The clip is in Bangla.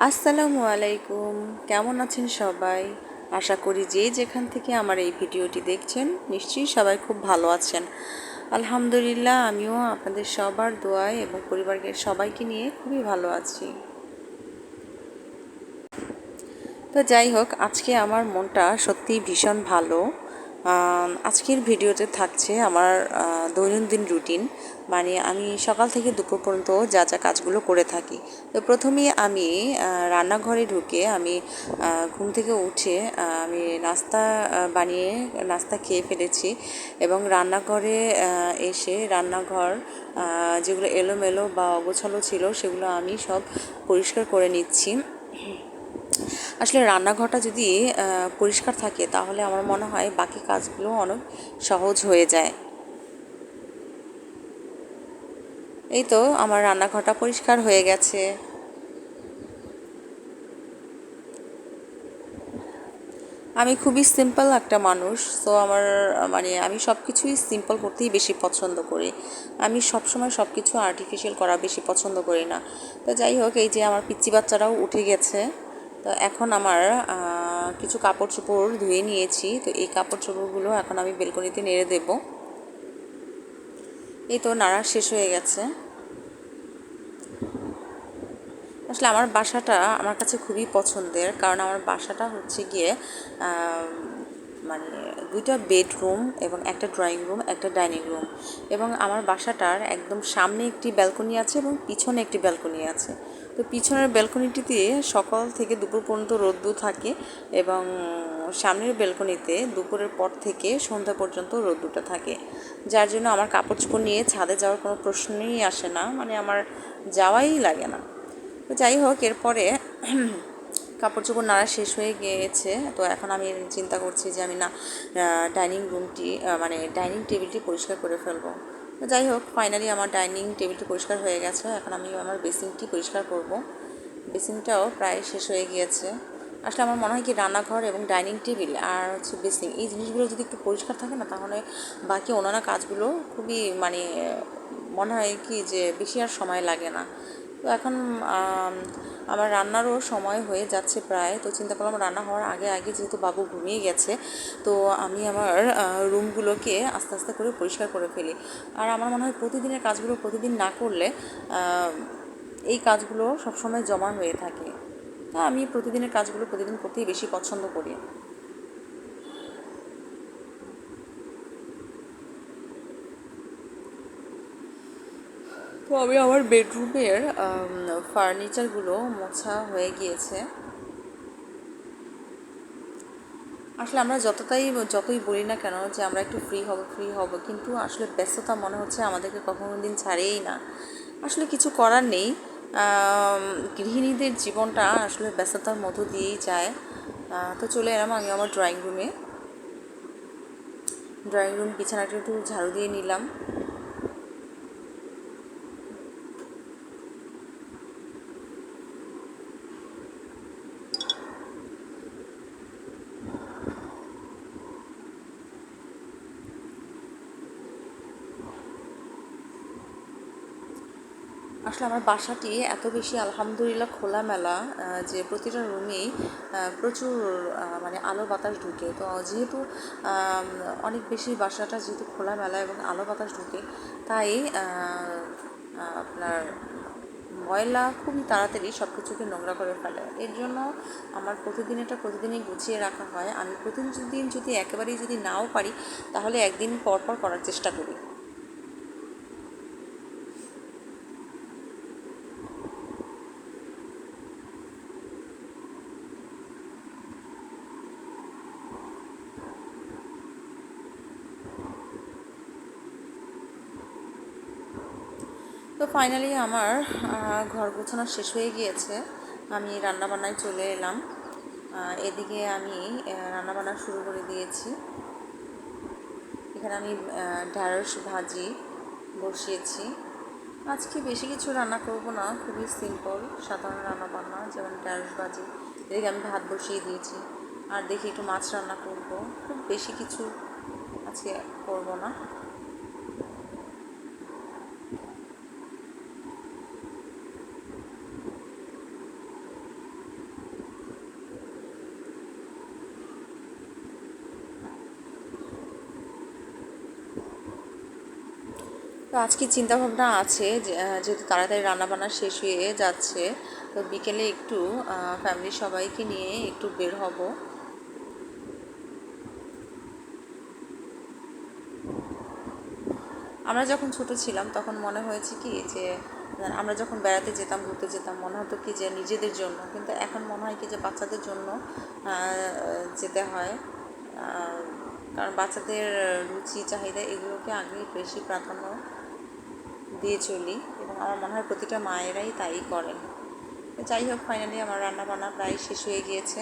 আসসালামু আলাইকুম, কেমন আছেন সবাই? আশা করি যে যেখান থেকে আমার এই ভিডিওটি দেখছেন নিশ্চয়ই সবাই খুব ভালো আছেন। আলহামদুলিল্লাহ, আমিও আপনাদের সবার দোয়ায় এবং পরিবারের সবাইকে নিয়ে খুবই ভালো আছি। তো যাই হোক, আজকে আমার মনটা সত্যিই ভীষণ ভালো। আজকের ভিডিওতে থাকছে আমার দৈনন্দিন রুটিন, মানে আমি সকাল থেকে দুপুর পর্যন্ত যা যা কাজগুলো করে থাকি। তো প্রথমেই আমি রান্নাঘরে ঢুকে আমি ঘুম থেকে উঠে আমি নাস্তা বানিয়ে নাস্তা খেয়ে ফেলেছি এবং রান্নাঘরে এসে রান্নাঘর যেগুলো এলোমেলো বা অগোছালো ছিল সেগুলো আমি সব পরিষ্কার করে নিচ্ছি। আসলে রান্নাঘরটা যদি পরিষ্কার থাকে তাহলে আমার মনে হয় বাকি কাজগুলো অনেক সহজ হয়ে যায়। এই তো আমার রান্নাঘরটা পরিষ্কার হয়ে গেছে। আমি খুবই সিম্পল একটা মানুষ, তো আমার মানে আমি সব কিছুই সিম্পল করতেই বেশি পছন্দ করি। আমি সবসময় সব কিছু আর্টিফিশিয়াল করা বেশি পছন্দ করি না। তো যাই হোক, এই যে আমার পিচ্চি বাচ্চারাও উঠে গেছে। তো এখন আমার কিছু কাপড় চোপড় ধুয়ে নিয়েছি, তো এই কাপড় চোপড়গুলো এখন আমি বেলকনিতে নেড়ে দেব। এই তো নাড়া শেষ হয়ে গেছে। আসলে আমার বাসাটা আমার কাছে খুবই পছন্দের, কারণ আমার বাসাটা হচ্ছে গিয়ে মানে দুইটা বেডরুম এবং একটা ড্রয়িং রুম, একটা ডাইনিং রুম, এবং আমার বাসাটার একদম সামনে একটি ব্যালকনি আছে এবং পিছনে একটি ব্যালকনি আছে। তো পিছনের ব্যালকনিটিতে সকাল থেকে দুপুর পর্যন্ত রোদ্দুর থাকে এবং সামনের ব্যালকনিতে দুপুরের পর থেকে সন্ধ্যা পর্যন্ত রোদ্দুরটা থাকে, যার জন্য আমার কাপড় চোপড় নিয়ে ছাদে যাওয়ার কোনো প্রশ্নই আসে না, মানে আমার যাওয়াই লাগে না। তো যাই হোক, এরপরে কাপড় চোপড় নাড়া শেষ হয়ে গিয়েছে। তো এখন আমি চিন্তা করছি যে আমি না ডাইনিং রুমটি মানে ডাইনিং টেবিলটি পরিষ্কার করে ফেলবো। তো যাই হোক, ফাইনালি আমার ডাইনিং টেবিলটি পরিষ্কার হয়ে গেছে। এখন আমি আমার বেসিনটি পরিষ্কার করব। বেসিনটাও প্রায় শেষ হয়ে গিয়েছে। আসলে আমার মনে হয় কি, রান্নাঘর এবং ডাইনিং টেবিল আর হচ্ছে বেসিন, এই জিনিসগুলো যদি একটু পরিষ্কার থাকে না, তাহলে বাকি অন্যান্য কাজগুলো খুবই মানে মনে হয় কি যে বেশি আর সময় লাগে না। তো এখন আমার রান্নারও সময় হয়ে যাচ্ছে প্রায়। তো চিন্তা করলাম রান্না হওয়ার আগে আগে যেহেতু বাবু ঘুমিয়ে গেছে, তো আমি আমার রুমগুলোকে আস্তে আস্তে করে পরিষ্কার করে ফেলি। আর আমার মনে হয় প্রতিদিনের কাজগুলো প্রতিদিন না করলে এই কাজগুলো সবসময় জমা হয়ে থাকে। তা আমি প্রতিদিনের কাজগুলো প্রতিদিন করতেই বেশি পছন্দ করি। তো আমি আমার বেডরুমের ফার্নিচারগুলো মোছা হয়ে গিয়েছে। আসলে আমরা যতই বলি না কেন যে আমরা একটু ফ্রি হব, কিন্তু আসলে ব্যস্ততা মনে হচ্ছে আমাদেরকে কখনো দিন ছাড়েই না। আসলে কিছু করার নেই। গৃহিণীদের জীবনটা আসলে ব্যস্ততার মধ্য দিয়েই যায়। তো চলে এলাম আমি আমার ড্রয়িং রুম বিছানাটা একটু ঝাড়ু দিয়ে নিলাম। আসলে আমার বাসাটি এত বেশি আলহামদুলিল্লাহ খোলামেলা, যে প্রতিটা রুমেই প্রচুর মানে আলো বাতাস ঢুকে। তো যেহেতু অনেক বেশি বাসাটা যেহেতু খোলামেলা এবং আলো বাতাস ঢুকে, তাই আপনার ময়লা খুবই তাড়াতাড়ি সব কিছুকে নোংরা করে ফেলে। এর জন্য আমার প্রতিদিনই গুছিয়ে রাখা হয়। আমি প্রতিদিন যদি একেবারেই যদি নাও পারি, তাহলে একদিন পর পর করার চেষ্টা করি। তো ফাইনালি আমার ঘর গোছানো শেষ হয়ে গিয়েছে। আমি রান্নাবান্নায় চলে এলাম। এদিকে আমি রান্নাবান্না শুরু করে দিয়েছি। এখানে আমি ঢ্যাঁড়স ভাজি বসিয়েছি। আজকে বেশি কিছু রান্না করব না, খুবই সিম্পল সাধারণ রান্নাবান্না, যেমন ঢ্যাঁড়স ভাজি। এদিকে আমি ভাত বসিয়ে দিয়েছি, আর দেখি একটু মাছ রান্না করব। খুব বেশি কিছু আজকে করব না। তো আজকে চিন্তা ভাবনা আছে যে যেহেতু তাড়াতাড়ি রান্নাবান্না শেষ হয়ে যাচ্ছে, তো বিকেলে একটু ফ্যামিলির সবাইকে নিয়ে একটু বের হব। আমরা যখন ছোট ছিলাম তখন মনে হয়েছে কি যে আমরা যখন বেড়াতে যেতাম, ঘুরতে যেতাম, মনে হতো কি যে নিজেদের জন্য, কিন্তু এখন মনে হয় কি যে বাচ্চাদের জন্য যেতে হয়। কারণ বাচ্চাদের রুচি চাহিদা এগুলোকে আগে বেশি প্রাধান্য দিয়ে চলি, এবং আমার মনে হয় প্রতিটা মায়েরাই তাই করেন। যাই হোক, ফাইনালি আমার রান্না বান্না প্রায় শেষ হয়ে গিয়েছে।